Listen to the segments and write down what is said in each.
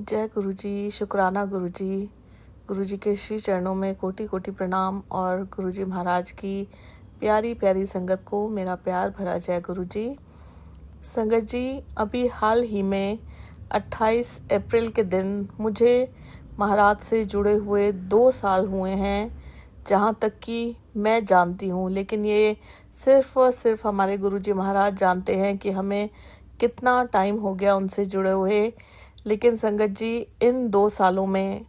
जय गुरु जी, शुक्राना गुरु जी के श्री चरणों में कोटि कोटि प्रणाम। और गुरु जी महाराज की प्यारी प्यारी संगत को मेरा प्यार भरा जय गुरु जी। संगत जी, अभी हाल ही में 28 अप्रैल के दिन मुझे महाराज से जुड़े हुए 2 साल हुए हैं, जहाँ तक कि मैं जानती हूँ। लेकिन ये सिर्फ और सिर्फ हमारे गुरु जी महाराज जानते हैं कि हमें कितना टाइम हो गया उनसे जुड़े हुए। लेकिन संगत जी, इन 2 सालों में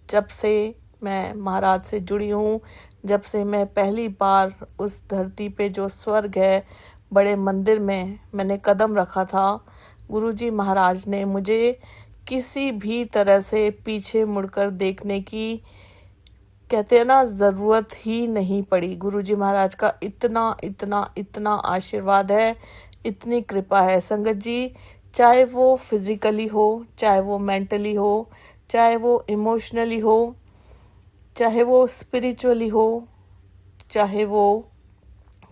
जब से मैं महाराज से जुड़ी हूँ, जब से मैं पहली बार उस धरती पे जो स्वर्ग है, बड़े मंदिर में मैंने कदम रखा था, गुरुजी महाराज ने मुझे किसी भी तरह से पीछे मुड़कर देखने की, कहते हैं ना, ज़रूरत ही नहीं पड़ी। गुरुजी महाराज का इतना इतना इतना आशीर्वाद है, इतनी कृपा है संगत जी। चाहे वो फिजिकली हो, चाहे वो मेंटली हो, चाहे वो इमोशनली हो, चाहे वो स्पिरिचुअली हो, चाहे वो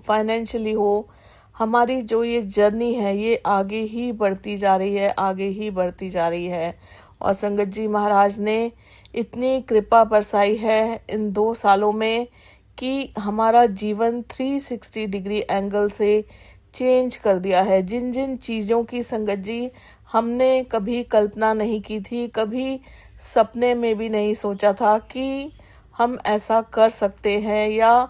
फाइनेंशियली हो, हमारी जो ये जर्नी है ये आगे ही बढ़ती जा रही है, आगे ही बढ़ती जा रही है। और संगत जी महाराज ने इतनी कृपा बरसाई है इन 2 सालों में कि हमारा जीवन 360 डिग्री एंगल से चेंज कर दिया है। जिन जिन चीज़ों की संगत जी हमने कभी कल्पना नहीं की थी, कभी सपने में भी नहीं सोचा था कि हम ऐसा कर सकते हैं, या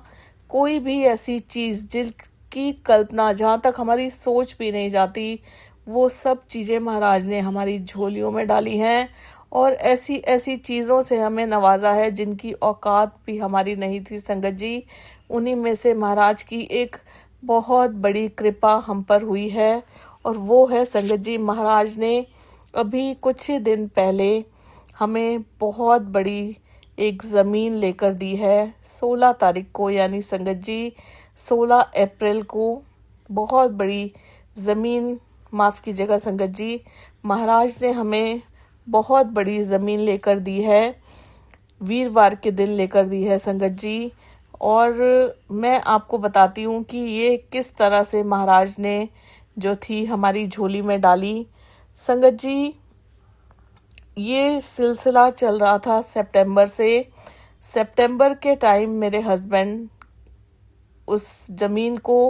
कोई भी ऐसी चीज़ जिनकी कल्पना जहाँ तक हमारी सोच भी नहीं जाती, वो सब चीज़ें महाराज ने हमारी झोलियों में डाली हैं। और ऐसी ऐसी चीज़ों से हमें नवाजा है जिनकी औकात भी हमारी नहीं थी संगत जी। उन्हीं में से महाराज की एक बहुत बड़ी कृपा हम पर हुई है, और वो है संगत जी, महाराज ने अभी कुछ ही दिन पहले हमें बहुत बड़ी एक ज़मीन लेकर दी है। 16 तारीख को, यानी संगत जी 16 अप्रैल को बहुत बड़ी ज़मीन, माफ़ कीजिएगा संगत जी, महाराज ने हमें बहुत बड़ी ज़मीन लेकर दी है। वीरवार के दिन लेकर दी है संगत जी। और मैं आपको बताती हूँ कि ये किस तरह से महाराज ने जो थी हमारी झोली में डाली। संगत जी, ये सिलसिला चल रहा था सितंबर से। सितंबर के टाइम मेरे हस्बैंड उस ज़मीन को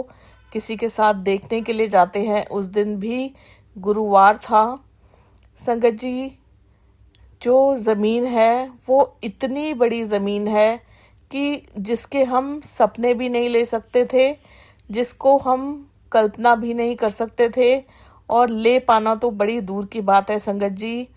किसी के साथ देखने के लिए जाते हैं। उस दिन भी गुरुवार था संगत जी। जो ज़मीन है वो इतनी बड़ी ज़मीन है कि जिसके हम सपने भी नहीं ले सकते थे, जिसको हम कल्पना भी नहीं कर सकते थे, और ले पाना तो बड़ी दूर की बात है संगत जी।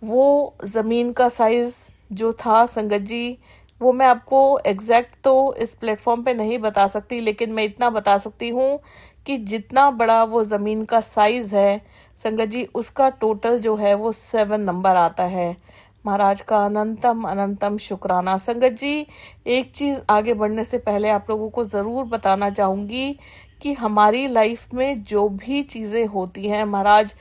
वो ज़मीन का साइज़ जो था संगत जी, वो मैं आपको एग्जैक्ट तो इस प्लेटफॉर्म पे नहीं बता सकती, लेकिन मैं इतना बता सकती हूँ कि जितना बड़ा वो ज़मीन का साइज़ है संगत जी, उसका टोटल जो है वो 7 नंबर आता है। महाराज का अनंतम अनंतम शुक्राना संगत जी। एक चीज़ आगे बढ़ने से पहले आप लोगों को ज़रूर बताना चाहूँगी कि हमारी लाइफ में जो भी चीज़ें होती हैं, महाराज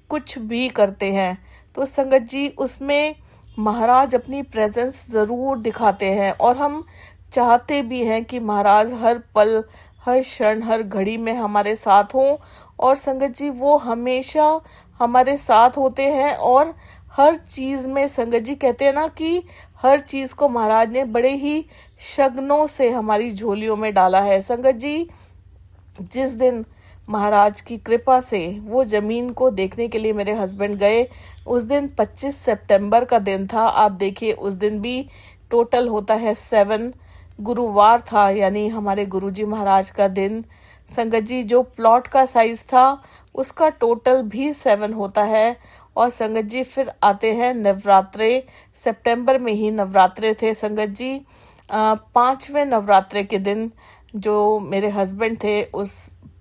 कुछ भी करते हैं तो संगत जी उसमें महाराज अपनी प्रेजेंस ज़रूर दिखाते हैं। और हम चाहते भी हैं कि महाराज हर पल, हर क्षण, हर घड़ी में हमारे साथ हों। और संगत जी वो हमेशा हमारे साथ होते हैं, और हर चीज़ में संगत जी कहते हैं ना कि हर चीज़ को महाराज ने बड़े ही शगनों से हमारी झोलियों में डाला है संगत जी। जिस दिन महाराज की कृपा से वो ज़मीन को देखने के लिए मेरे हस्बैंड गए, उस दिन 25 सितंबर का दिन था। आप देखिए, उस दिन भी टोटल होता है 7, गुरुवार था, यानी हमारे गुरुजी महाराज का दिन संगत जी। जो प्लॉट का साइज़ था उसका टोटल भी 7 होता है। और संगत जी फिर आते हैं नवरात्रे। सितंबर में ही नवरात्रे थे संगत जी। 5वें नवरात्रे के दिन जो मेरे हस्बैंड थे उस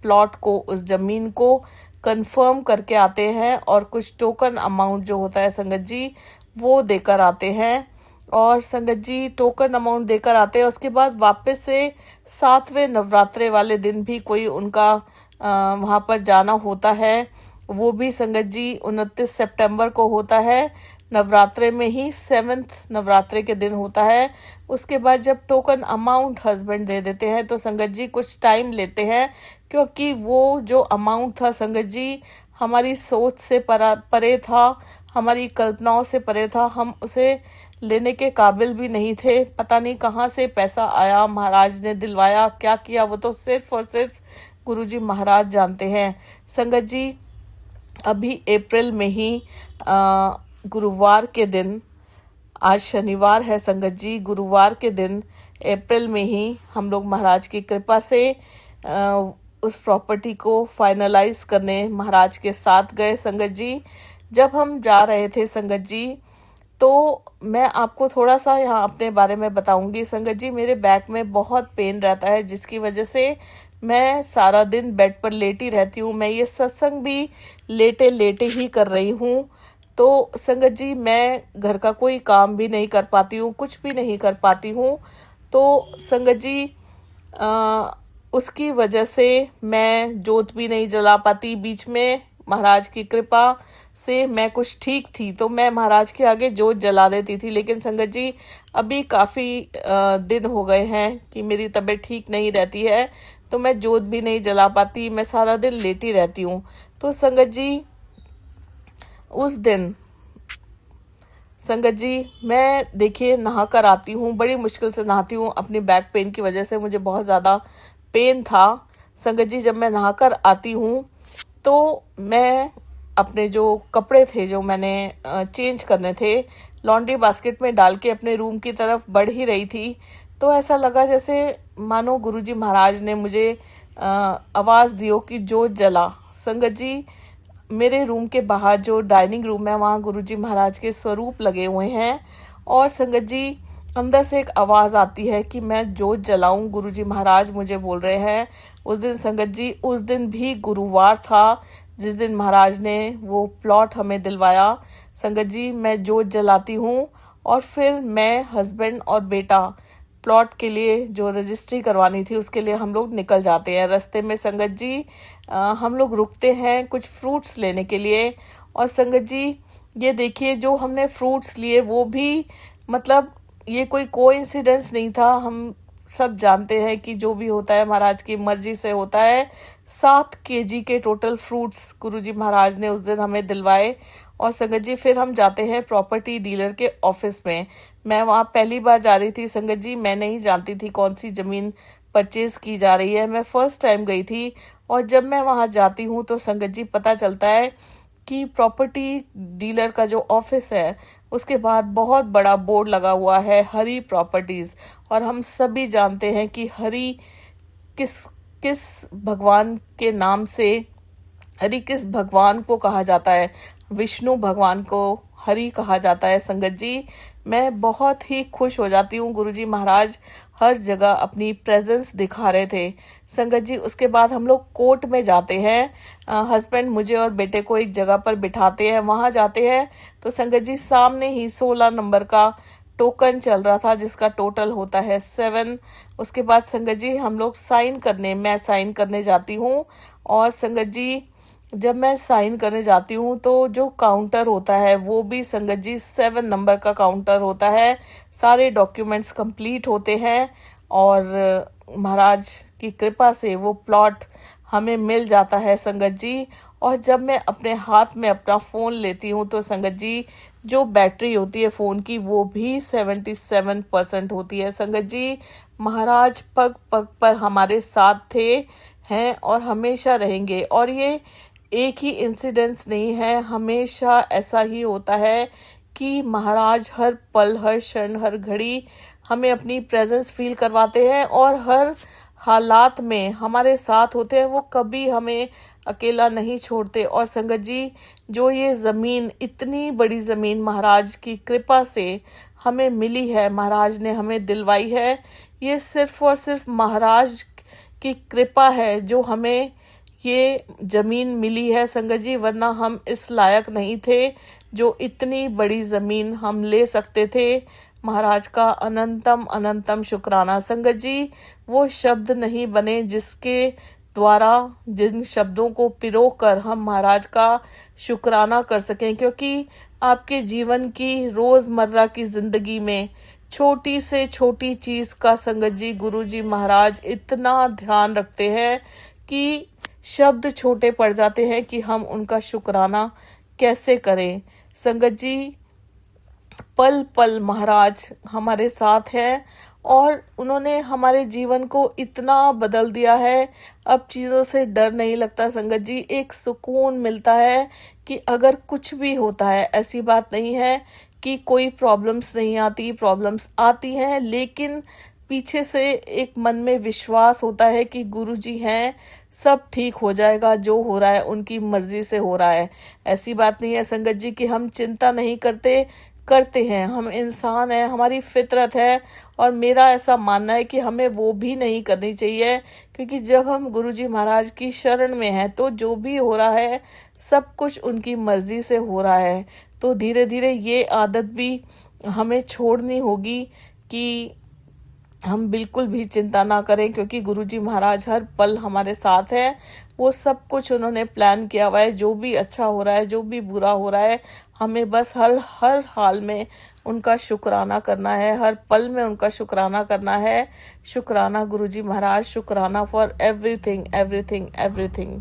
प्लॉट को, उस ज़मीन को कंफर्म करके आते हैं, और कुछ टोकन अमाउंट जो होता है संगत जी वो देकर आते हैं। और संगत जी टोकन अमाउंट देकर आते हैं, उसके बाद वापस से 7वें नवरात्रे वाले दिन भी कोई उनका वहाँ पर जाना होता है। वो भी संगत जी 29 सितंबर को होता है। नवरात्रे में ही 7th नवरात्रे के दिन होता है। उसके बाद जब टोकन अमाउंट हस्बैंड दे देते हैं तो संगत जी कुछ टाइम लेते हैं, क्योंकि वो जो अमाउंट था संगत जी हमारी सोच से परे था, हमारी कल्पनाओं से परे था, हम उसे लेने के काबिल भी नहीं थे। पता नहीं कहाँ से पैसा आया, महाराज ने दिलवाया, क्या किया वो तो सिर्फ और सिर्फ गुरुजी महाराज जानते हैं। संगत जी, अभी अप्रैल में ही गुरुवार के दिन, आज शनिवार है संगत जी, गुरुवार के दिन अप्रैल में ही हम लोग महाराज की कृपा से उस प्रॉपर्टी को फाइनलाइज करने महाराज के साथ गए संगत जी। जब हम जा रहे थे संगत जी, तो मैं आपको थोड़ा सा यहाँ अपने बारे में बताऊंगी संगत जी। मेरे बैक में बहुत पेन रहता है, जिसकी वजह से मैं सारा दिन बेड पर लेटी रहती हूँ। मैं ये सत्संग भी लेटे लेटे ही कर रही हूँ। तो संगत जी, मैं घर का कोई काम भी नहीं कर पाती हूँ, कुछ भी नहीं कर पाती हूँ। तो संगत जी, उसकी वजह से मैं जोत भी नहीं जला पाती। बीच में महाराज की कृपा से मैं कुछ ठीक थी, तो मैं महाराज के आगे जोत जला देती थी। लेकिन संगत जी, अभी काफ़ी दिन हो गए हैं कि मेरी तबीयत ठीक नहीं रहती है, तो मैं जोत भी नहीं जला पाती, मैं सारा दिन लेटी रहती हूँ। तो संगत जी, उस दिन संगत जी, मैं देखिए नहा कर आती हूँ, बड़ी मुश्किल से नहाती हूँ, अपनी बैक पेन की वजह से मुझे बहुत ज़्यादा पेन था। संगत जी, जब मैं नहा कर आती हूँ तो मैं अपने जो कपड़े थे, जो मैंने चेंज करने थे, लॉन्ड्री बास्केट में डाल के अपने रूम की तरफ बढ़ ही रही थी, तो ऐसा लगा जैसे मानो गुरुजी महाराज ने मुझे आवाज़ दियो कि जोत जला। संगत जी, मेरे रूम के बाहर जो डाइनिंग रूम है, वहाँ गुरुजी महाराज के स्वरूप लगे हुए हैं। और संगत जी, अंदर से एक आवाज़ आती है कि मैं जोत जलाऊं, गुरुजी महाराज मुझे बोल रहे हैं। उस दिन संगत जी, उस दिन भी गुरुवार था, जिस दिन महाराज ने वो प्लॉट हमें दिलवाया। संगत जी, मैं जोत जलाती हूँ और फिर मैं, हस्बैंड और बेटा प्लॉट के लिए जो रजिस्ट्री करवानी थी उसके लिए हम लोग निकल जाते हैं। रास्ते में संगत जी हम लोग रुकते हैं कुछ फ्रूट्स लेने के लिए। और संगत जी, ये देखिए, जो हमने फ्रूट्स लिए वो भी, मतलब ये कोई कोइंसिडेंस नहीं था। हम सब जानते हैं कि जो भी होता है महाराज की मर्जी से होता है। 7 kg के टोटल फ्रूट्स गुरुजी महाराज ने उस दिन हमें दिलवाए। और संगत जी, फिर हम जाते हैं प्रॉपर्टी डीलर के ऑफिस में। मैं वहाँ पहली बार जा रही थी संगत जी, मैं नहीं जानती थी कौन सी ज़मीन परचेज़ की जा रही है, मैं फर्स्ट टाइम गई थी। और जब मैं वहाँ जाती हूँ तो संगत जी, पता चलता है कि प्रॉपर्टी डीलर का जो ऑफिस है उसके बाहर बहुत बड़ा बोर्ड लगा हुआ है, हरी प्रॉपर्टीज़। और हम सभी जानते हैं कि हरी किस किस भगवान के नाम से, हरि किस भगवान को कहा जाता है, विष्णु भगवान को हरि कहा जाता है। संगत जी, मैं बहुत ही खुश हो जाती हूँ। गुरुजी महाराज हर जगह अपनी प्रेजेंस दिखा रहे थे। संगत जी, उसके बाद हम लोग कोर्ट में जाते हैं। हस्बैंड मुझे और बेटे को एक जगह पर बिठाते हैं, वहाँ जाते हैं तो संगत जी, सामने ही 16 नंबर का टोकन चल रहा था, जिसका टोटल होता है 7। उसके बाद संगत जी, हम लोग मैं साइन करने जाती हूँ। और संगत जी, जब मैं साइन करने जाती हूँ तो जो काउंटर होता है वो भी संगत जी 7 नंबर का काउंटर होता है। सारे डॉक्यूमेंट्स कंप्लीट होते हैं और महाराज की कृपा से वो प्लॉट हमें मिल जाता है संगत जी। और जब मैं अपने हाथ में अपना फ़ोन लेती हूँ तो संगत जी, जो बैटरी होती है फ़ोन की वो भी 77% होती है। संगत जी, महाराज पग पग पर हमारे साथ थे, हैं और हमेशा रहेंगे। और ये एक ही इंसिडेंस नहीं है, हमेशा ऐसा ही होता है कि महाराज हर पल, हर क्षण, हर घड़ी हमें अपनी प्रेजेंस फील करवाते हैं और हर हालात में हमारे साथ होते हैं। वो कभी हमें अकेला नहीं छोड़ते। और संगत जी, जो ये ज़मीन, इतनी बड़ी ज़मीन महाराज की कृपा से हमें मिली है, महाराज ने हमें दिलवाई है, ये सिर्फ और सिर्फ महाराज की कृपा है जो हमें ये ज़मीन मिली है संगत जी, वरना हम इस लायक नहीं थे जो इतनी बड़ी ज़मीन हम ले सकते थे। महाराज का अनंतम अनंतम शुक्राना संगत जी। वो शब्द नहीं बने जिसके द्वारा, जिन शब्दों को पिरोकर हम महाराज का शुक्राना कर सकें, क्योंकि आपके जीवन की रोज़मर्रा की ज़िंदगी में छोटी से छोटी चीज़ का संगत जी, गुरुजी महाराज इतना ध्यान रखते हैं कि शब्द छोटे पड़ जाते हैं कि हम उनका शुक्राना कैसे करें। संगत जी, पल पल महाराज हमारे साथ है और उन्होंने हमारे जीवन को इतना बदल दिया है। अब चीज़ों से डर नहीं लगता संगत जी, एक सुकून मिलता है कि अगर कुछ भी होता है, ऐसी बात नहीं है कि कोई प्रॉब्लम्स नहीं आती, प्रॉब्लम्स आती हैं, लेकिन पीछे से एक मन में विश्वास होता है कि गुरुजी हैं, सब ठीक हो जाएगा, जो हो रहा है उनकी मर्जी से हो रहा है। ऐसी बात नहीं है संगत जी कि हम चिंता नहीं करते हैं, हम इंसान हैं, हमारी फितरत है। और मेरा ऐसा मानना है कि हमें वो भी नहीं करनी चाहिए, क्योंकि जब हम गुरुजी महाराज की शरण में हैं तो जो भी हो रहा है सब कुछ उनकी मर्जी से हो रहा है। तो धीरे धीरे ये आदत भी हमें छोड़नी होगी कि हम बिल्कुल भी चिंता ना करें, क्योंकि गुरुजी महाराज हर पल हमारे साथ हैं। वो सब कुछ उन्होंने प्लान किया हुआ है, जो भी अच्छा हो रहा है, जो भी बुरा हो रहा है, हमें बस हर हाल में उनका शुक्राना करना है, हर पल में उनका शुक्राना करना है। शुक्राना गुरुजी महाराज, शुक्राना फॉर एवरीथिंग एवरीथिंग एवरीथिंग।